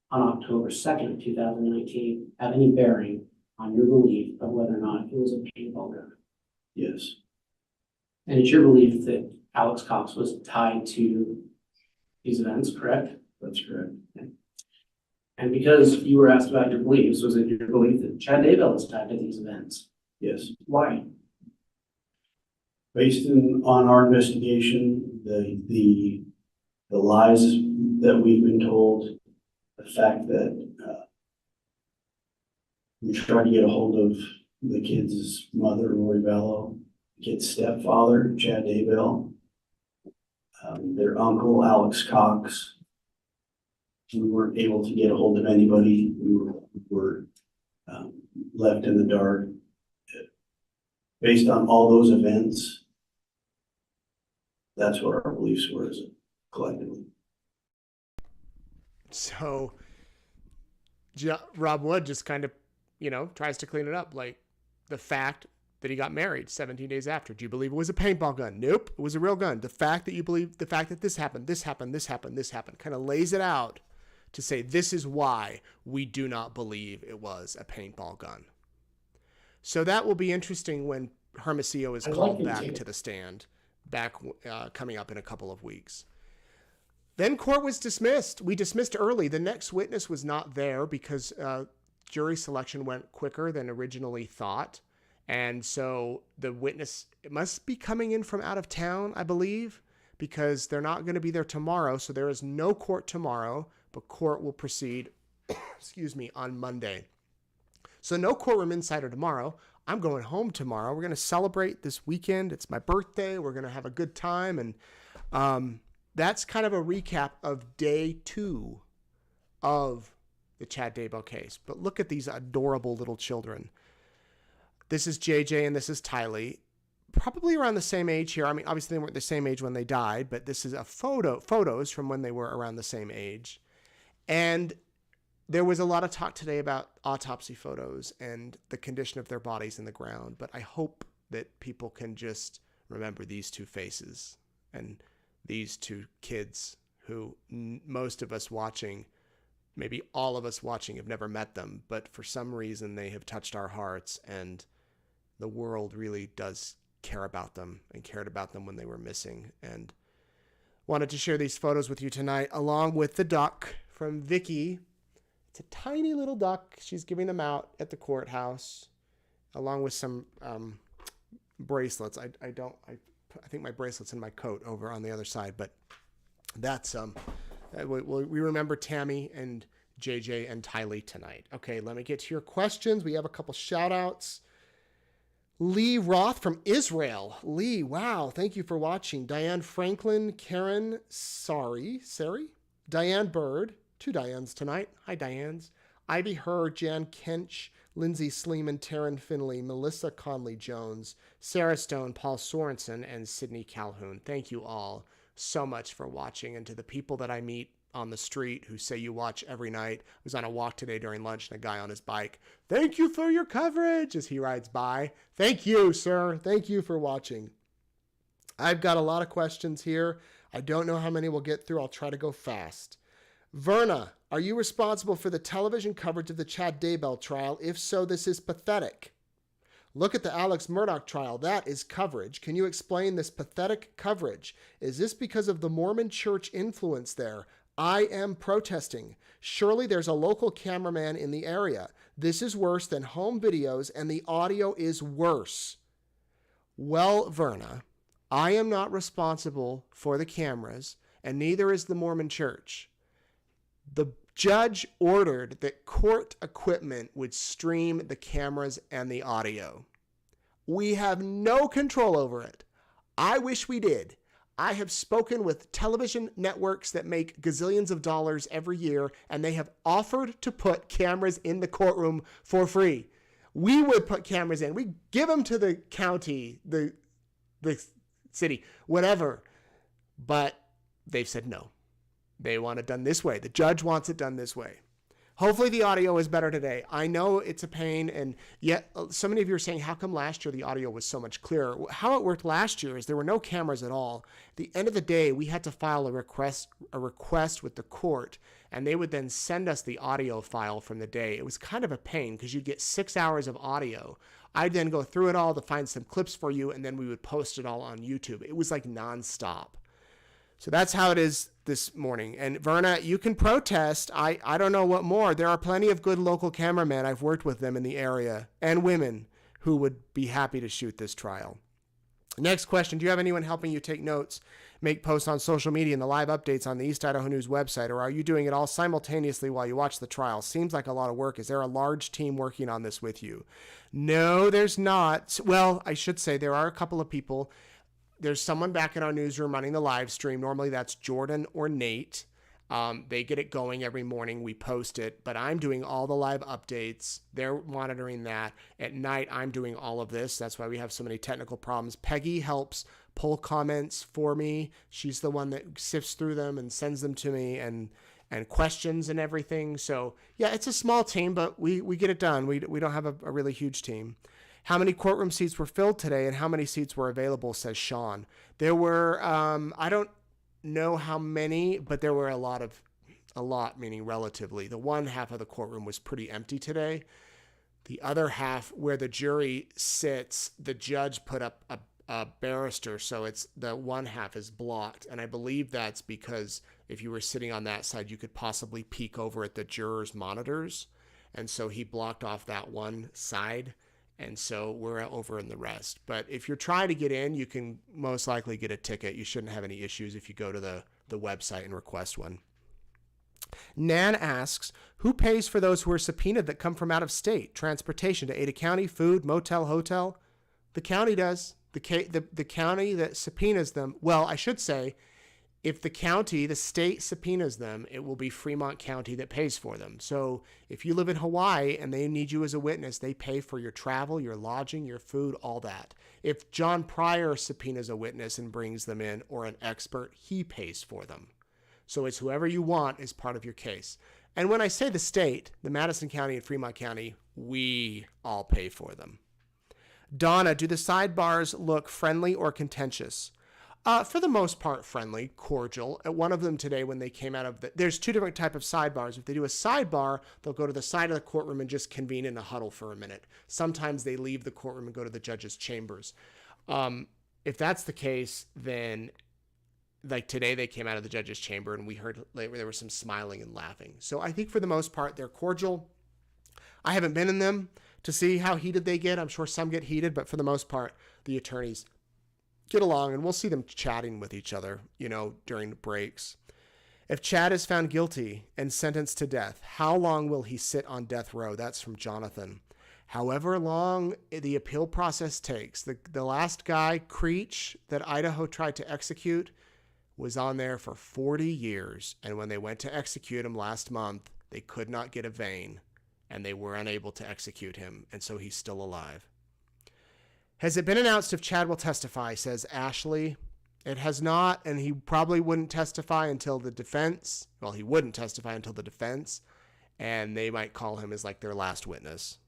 on October 2nd, 2019 have any bearing on your belief of whether or not it was a paintball gun. Yes, And it's your belief that Alex Cox was tied to these events, correct? that's correct. And because you were asked about your beliefs, was it your belief that Chad Daybell was tied to these events? Yes. Why? Based on our investigation, the lies that we've been told, the fact that we tried to get a hold of the kids' mother, Lori Bello, the kid's stepfather, Chad Daybell, their uncle, Alex Cox. We weren't able to get a hold of anybody. We were left in the dark. Based on all those events, that's what our beliefs were as a collectively. So Rob Wood just kind of, tries to clean it up. Like the fact that he got married 17 days after. Do you believe it was a paintball gun? Nope. It was a real gun. The fact that this happened, kind of lays it out to say, this is why we do not believe it was a paintball gun. So that will be interesting when Hermosillo is called back to the stand, coming up in a couple of weeks. Then court was dismissed. We dismissed early. The next witness was not there because jury selection went quicker than originally thought. And so the witness, it must be coming in from out of town, I believe, because they're not going to be there tomorrow. So there is no court tomorrow, but court will proceed, on Monday. So no Courtroom Insider tomorrow. I'm going home tomorrow. We're going to celebrate this weekend. It's my birthday. We're going to have a good time. And that's kind of a recap of day 2 of the Chad Daybell case. But look at these adorable little children. This is JJ and this is Tylee. Probably around the same age here. I mean, obviously they weren't the same age when they died, but this is photos from when they were around the same age. And there was a lot of talk today about autopsy photos and the condition of their bodies in the ground. But I hope that people can just remember these two faces and these two kids who most of us watching, maybe all of us watching, have never met them. But for some reason, they have touched our hearts, and the world really does care about them and cared about them when they were missing. And wanted to share these photos with you tonight, along with the duck from Vicky. It's a tiny little duck. She's giving them out at the courthouse, along with some bracelets. I think my bracelet's in my coat over on the other side, but that's we remember Tammy and JJ and Tylee tonight. Okay, let me get to your questions. We have a couple shout outs. Lee Roth from Israel. Lee, wow, thank you for watching. Diane Franklin, Karen Sari, Diane Bird, 2 Dianes tonight. Hi, Dianes. Ivy Herr, Jan Kench, Lindsay Sleeman, Taryn Finley, Melissa Conley-Jones, Sarah Stone, Paul Sorensen, and Sydney Calhoun. Thank you all so much for watching. And to the people that I meet on the street who say you watch every night. I was on a walk today during lunch and a guy on his bike. Thank you for your coverage as he rides by. Thank you, sir. Thank you for watching. I've got a lot of questions here. I don't know how many we'll get through. I'll try to go fast. Verna, are you responsible for the television coverage of the Chad Daybell trial? If so, this is pathetic. Look at the Alex Murdaugh trial. That is coverage. Can you explain this pathetic coverage? Is this because of the Mormon church influence there? I am protesting. Surely there's a local cameraman in the area. This is worse than home videos, and the audio is worse. Well, Verna, I am not responsible for the cameras, and neither is the Mormon church. The judge ordered that court equipment would stream the cameras and the audio. We have no control over it. I wish we did. I have spoken with television networks that make gazillions of dollars every year, and they have offered to put cameras in the courtroom for free. We would put cameras in. We give them to the county, the city, whatever. But they've said no. They want it done this way. The judge wants it done this way. Hopefully the audio is better today. I know it's a pain, and yet so many of you are saying, how come last year the audio was so much clearer? How it worked last year is there were no cameras at all. At the end of the day, we had to file a request with the court, and they would then send us the audio file from the day. It was kind of a pain because you'd get 6 hours of audio. I'd then go through it all to find some clips for you, and then we would post it all on YouTube. It was like nonstop. So that's how it is this morning. And Verna, you can protest. I don't know what more. There are plenty of good local cameramen. I've worked with them in the area, and women who would be happy to shoot this trial. Next question. Do you have anyone helping you take notes, make posts on social media, and the live updates on the East Idaho News website, or are you doing it all simultaneously while you watch the trial? Seems like a lot of work. Is there a large team working on this with you? No, there's not. Well, I should say there are a couple of people. There's someone back in our newsroom running the live stream. Normally that's Jordan or Nate. They get it going every morning. We post it, but I'm doing all the live updates. They're monitoring that. At night, I'm doing all of this. That's why we have so many technical problems. Peggy helps pull comments for me. She's the one that sifts through them and sends them to me, and questions and everything. So yeah, it's a small team, but we get it done. We don't have a really huge team. How many courtroom seats were filled today and how many seats were available, says Sean. There were, I don't know how many, but there were a lot, meaning relatively. The one half of the courtroom was pretty empty today. The other half, where the jury sits, the judge put up a barrister, so it's the one half is blocked. And I believe that's because if you were sitting on that side, you could possibly peek over at the jurors' monitors. And so he blocked off that one side. And so we're over in the rest. But if you're trying to get in, you can most likely get a ticket. You shouldn't have any issues if you go to the website and request one. Nan asks, who pays for those who are subpoenaed that come from out of state? Transportation to Ada County, food, motel, hotel? The county does. The county that subpoenas them. Well, I should say, if the state subpoenas them, it will be Fremont County that pays for them. So if you live in Hawaii and they need you as a witness, they pay for your travel, your lodging, your food, all that. If John Prior subpoenas a witness and brings them in, or an expert, he pays for them. So it's whoever you want is part of your case. And when I say the state, the Madison County and Fremont County, we all pay for them. Donna, do the sidebars look friendly or contentious? For the most part, friendly, cordial. At one of them today, when they came out of there's two different types of sidebars. If they do a sidebar, they'll go to the side of the courtroom and just convene in a huddle for a minute. Sometimes they leave the courtroom and go to the judge's chambers. If that's the case, then like today they came out of the judge's chamber and we heard there was some smiling and laughing. So I think for the most part, they're cordial. I haven't been in them to see how heated they get. I'm sure some get heated, but for the most part, the attorneys get along, and we'll see them chatting with each other, during the breaks. If Chad is found guilty and sentenced to death, how long will he sit on death row? That's from Jonathan. However long the appeal process takes. The last guy, Creech, that Idaho tried to execute, was on there for 40 years. And when they went to execute him last month, they could not get a vein, and they were unable to execute him. And so he's still alive. Has it been announced if Chad will testify, says Ashley. It has not, and he probably wouldn't testify until the defense. Well, he wouldn't testify until the defense, and they might call him as like their last witness.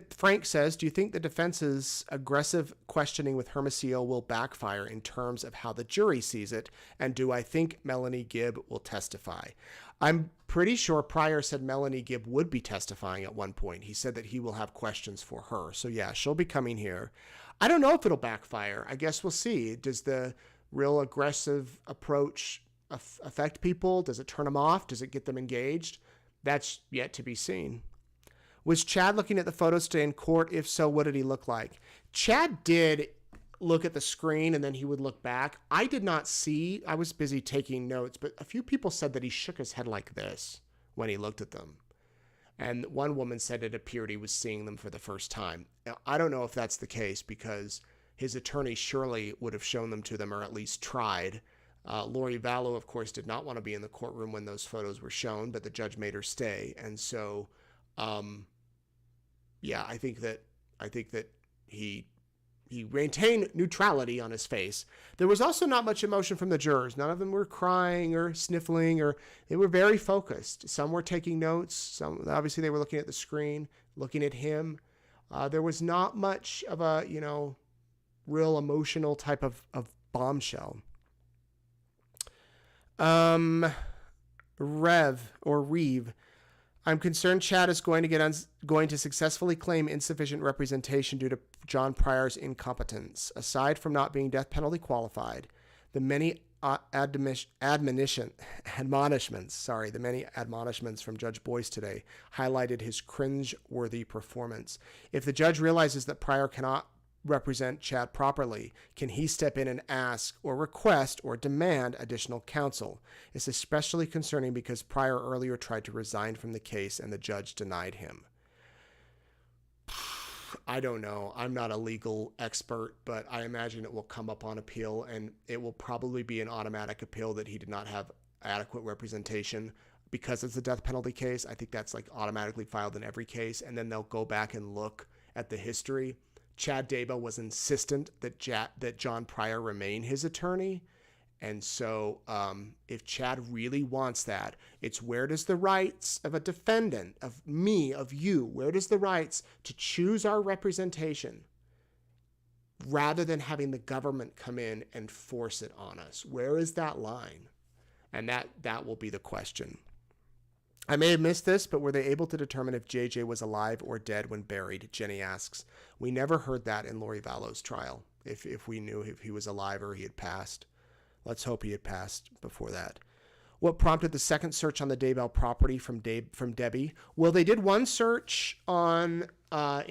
Frank says, do you think the defense's aggressive questioning with Hermosillo will backfire in terms of how the jury sees it? And do I think Melanie Gibb will testify? I'm pretty sure Prior said Melanie Gibb would be testifying at one point. He said that he will have questions for her. So yeah, she'll be coming here. I don't know if it'll backfire. I guess we'll see. Does the real aggressive approach affect people? Does it turn them off? Does it get them engaged? That's yet to be seen. Was Chad looking at the photos today in court? If so, what did he look like? Chad did look at the screen and then he would look back. I did not see. I was busy taking notes, but a few people said that he shook his head like this when he looked at them. And one woman said it appeared he was seeing them for the first time. Now, I don't know if that's the case because his attorney surely would have shown them to them or at least tried. Lori Vallow, of course, did not want to be in the courtroom when those photos were shown, but the judge made her stay. And so, yeah, I think that he he maintained neutrality on his face. There was also not much emotion from the jurors. None of them were crying or sniffling, or they were very focused. Some were taking notes. Some, obviously, they were looking at the screen, looking at him. There was not much of a, real emotional type of bombshell. Reeve. I'm concerned Chad is going to successfully claim insufficient representation due to John Prior's incompetence. Aside from not being death penalty qualified, the many admonishments from Judge Boyce today highlighted his cringe-worthy performance. If the judge realizes that Prior cannot represent Chad properly, can he step in and ask or request or demand additional counsel? It's especially concerning because Prior earlier tried to resign from the case and the judge denied him. I don't know. I'm not a legal expert, but I imagine it will come up on appeal, and it will probably be an automatic appeal that he did not have adequate representation because it's a death penalty case. I think that's like automatically filed in every case, and then they'll go back and look at the history. Chad Daybell was insistent that John Prior remain his attorney. And so if Chad really wants that, it's where does the rights of a defendant, of me, of you, where does the rights to choose our representation rather than having the government come in and force it on us? Where is that line? And that will be the question. I may have missed this, but were they able to determine if JJ was alive or dead when buried? Jenny asks. We never heard that in Lori Vallow's trial, if we knew if he was alive or he had passed. Let's hope he had passed before that. What prompted the second search on the Daybell property from Debbie? Well, they did one search in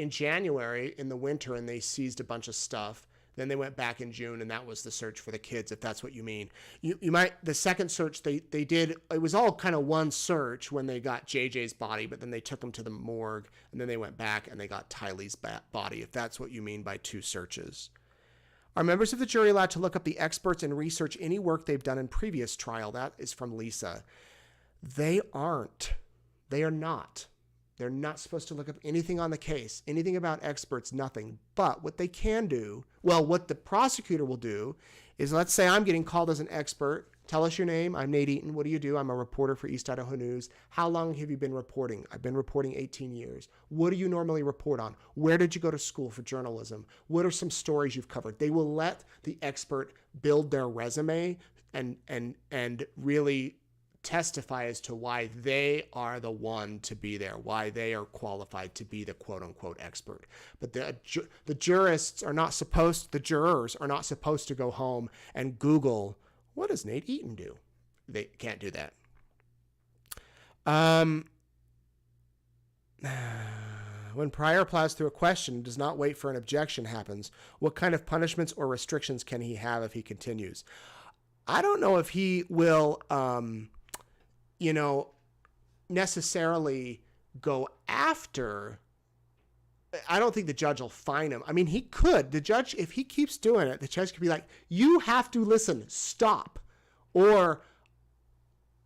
January in the winter, and they seized a bunch of stuff. Then they went back in June, and that was the search for the kids, if that's what you mean. The second search they did, it was all kind of one search when they got JJ's body, but then they took him to the morgue, and then they went back and they got Tylee's body, if that's what you mean by two searches. Are members of the jury allowed to look up the experts and research any work they've done in previous trial? That is from Lisa. They aren't. They are not. They're not supposed to look up anything on the case, anything about experts, nothing. But what they can do, what the prosecutor will do is, let's say I'm getting called as an expert. Tell us your name. I'm Nate Eaton. What do you do? I'm a reporter for East Idaho News. How long have you been reporting? I've been reporting 18 years. What do you normally report on? Where did you go to school for journalism? What are some stories you've covered? They will let the expert build their resume and really testify as to why they are the one to be there, why they are qualified to be the quote-unquote expert. But the jurors are not supposed to go home and Google, what does Nate Eaton do? They can't do that. When Prior plows through a question and does not wait for an objection happens, what kind of punishments or restrictions can he have if he continues? I don't know if he will necessarily go after. I don't think the judge will fine him. I mean, he could. The judge, if he keeps doing it, the judge could be like, you have to listen, stop. Or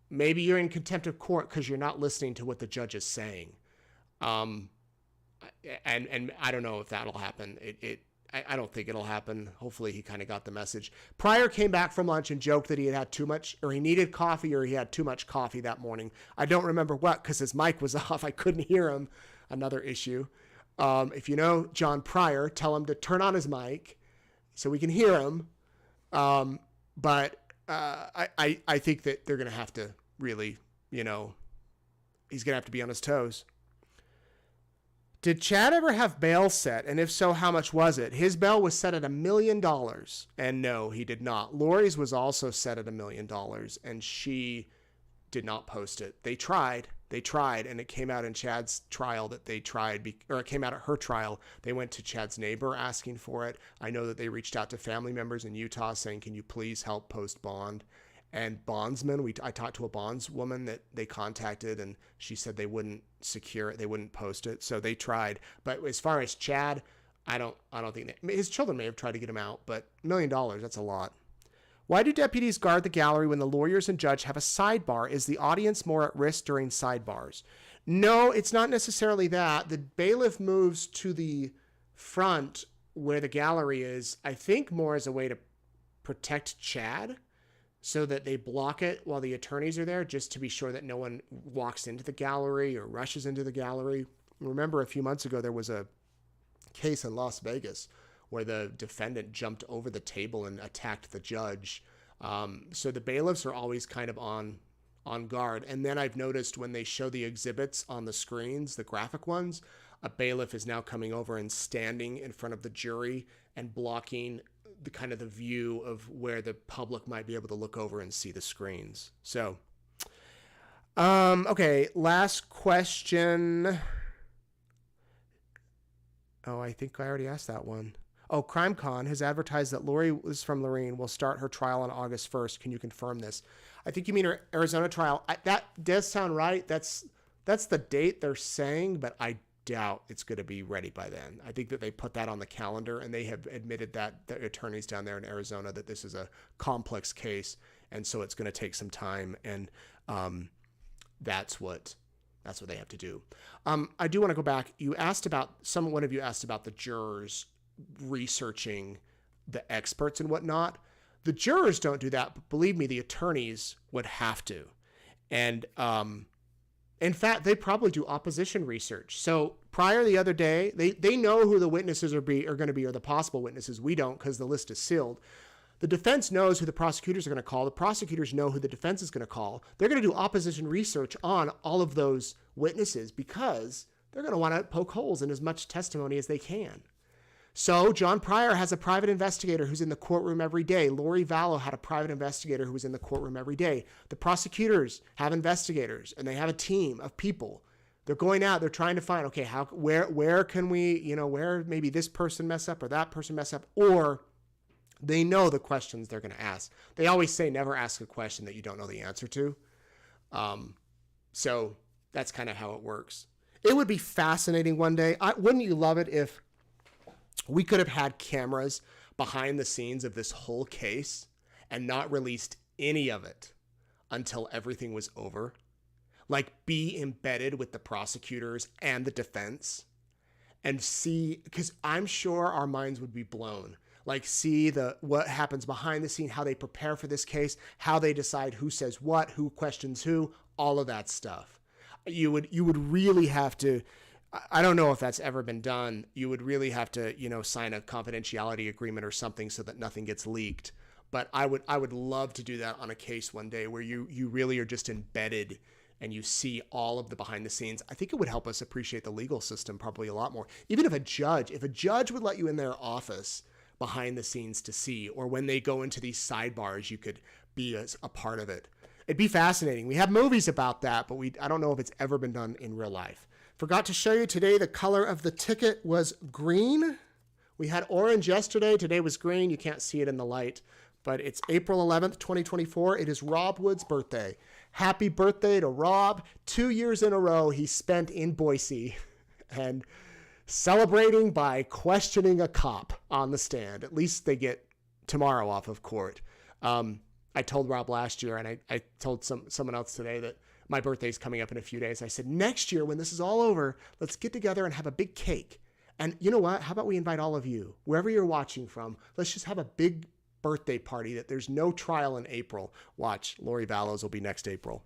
maybe you're in contempt of court because you're not listening to what the judge is saying. And I don't know if that'll happen. I don't think it'll happen. Hopefully he kind of got the message. Prior came back from lunch and joked that he had too much, or he needed coffee, or he had too much coffee that morning. I don't remember what, because his mic was off. I couldn't hear him. Another issue. If you know John Prior, tell him to turn on his mic so we can hear him. But I think that they're going to have to really, he's going to have to be on his toes. Did Chad ever have bail set? And if so, how much was it? His bail was set at $1 million. And no, he did not. Lori's was also set at $1 million. And she did not post it. They tried. And it came out in Chad's trial that they tried, or it came out at her trial. They went to Chad's neighbor asking for it. I know that they reached out to family members in Utah saying, can you please help post bond? And bondsmen, I talked to a bondswoman that they contacted, and she said they wouldn't secure it, they wouldn't post it. So they tried. But as far as Chad, I don't think his children may have tried to get him out, but $1 million, that's a lot. Why do deputies guard the gallery when the lawyers and judge have a sidebar? Is the audience more at risk during sidebars? No, it's not necessarily that. The bailiff moves to the front where the gallery is, I think more as a way to protect Chad, so that they block it while the attorneys are there, just to be sure that no one walks into the gallery or rushes into the gallery. Remember, a few months ago, there was a case in Las Vegas where the defendant jumped over the table and attacked the judge. So the bailiffs are always kind of on guard. And then I've noticed when they show the exhibits on the screens, the graphic ones, a bailiff is now coming over and standing in front of the jury and blocking the kind of the view of where the public might be able to look over and see the screens. So, okay, last question. Oh, I think I already asked that one. Oh, CrimeCon has advertised that Lori, this is from Lorene, will start her trial on August 1st. Can you confirm this? I think you mean her Arizona trial. That does sound right. That's the date they're saying, but I doubt it's going to be ready by then. I think that they put that on the calendar, and they have admitted that the attorneys down there in Arizona that this is a complex case, and so it's going to take some time, and that's what they have to do. I do want to go back. One of you asked about the jurors researching the experts and whatnot. The jurors don't do that, but believe me, the attorneys would have to. And in fact, they probably do opposition research. So Prior the other day, they know who the witnesses are going to be, or the possible witnesses. We don't, because the list is sealed. The defense knows who the prosecutors are going to call. The prosecutors know who the defense is going to call. They're going to do opposition research on all of those witnesses because they're going to want to poke holes in as much testimony as they can. So John Prior has a private investigator who's in the courtroom every day. Lori Vallow had a private investigator who was in the courtroom every day. The prosecutors have investigators, and they have a team of people. They're going out, they're trying to find, okay, where can we, where maybe this person mess up or that person mess up, or they know the questions they're going to ask. They always say never ask a question that you don't know the answer to. So that's kind of how it works. It would be fascinating one day. Wouldn't you love it if we could have had cameras behind the scenes of this whole case and not released any of it until everything was over? Like, be embedded with the prosecutors and the defense and see, because I'm sure our minds would be blown. Like, see what happens behind the scene, how they prepare for this case, how they decide who says what, who questions who, all of that stuff. You would really have to, I don't know if that's ever been done. You would really have to, sign a confidentiality agreement or something so that nothing gets leaked. But I would love to do that on a case one day where you really are just embedded and you see all of the behind the scenes. I think it would help us appreciate the legal system probably a lot more. Even if a judge would let you in their office behind the scenes to see, or when they go into these sidebars, you could be a part of it. It'd be fascinating. We have movies about that, but I don't know if it's ever been done in real life. Forgot to show you today, the color of the ticket was green. We had orange yesterday. Today was green. You can't see it in the light, but it's April 11th, 2024. It is Rob Wood's birthday. Happy birthday to Rob. 2 years in a row he spent in Boise and celebrating by questioning a cop on the stand. At least they get tomorrow off of court. I told Rob last year, and I told someone else today that my birthday's coming up in a few days. I said, next year when this is all over, let's get together and have a big cake. And you know what? How about we invite all of you, wherever you're watching from, let's just have a big birthday party that there's no trial in April. Watch, Lori Vallow's will be next April.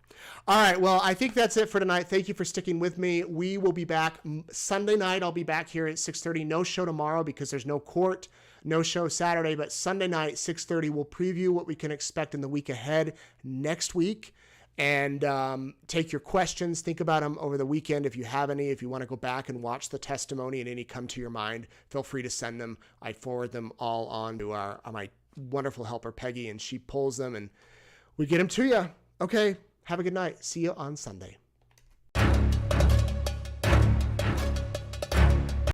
All right, well, I think that's it for tonight. Thank you for sticking with me. We will be back Sunday night. I'll be back here at 6:30. No show tomorrow because there's no court. No show Saturday, but Sunday night, 6:30, we'll preview what we can expect in the week ahead next week. And take your questions, think about them over the weekend if you have any. If you want to go back and watch the testimony and any come to your mind, feel free to send them. I forward them all on to my wonderful helper, Peggy, and she pulls them and we get them to you. Okay, have a good night. See you on Sunday.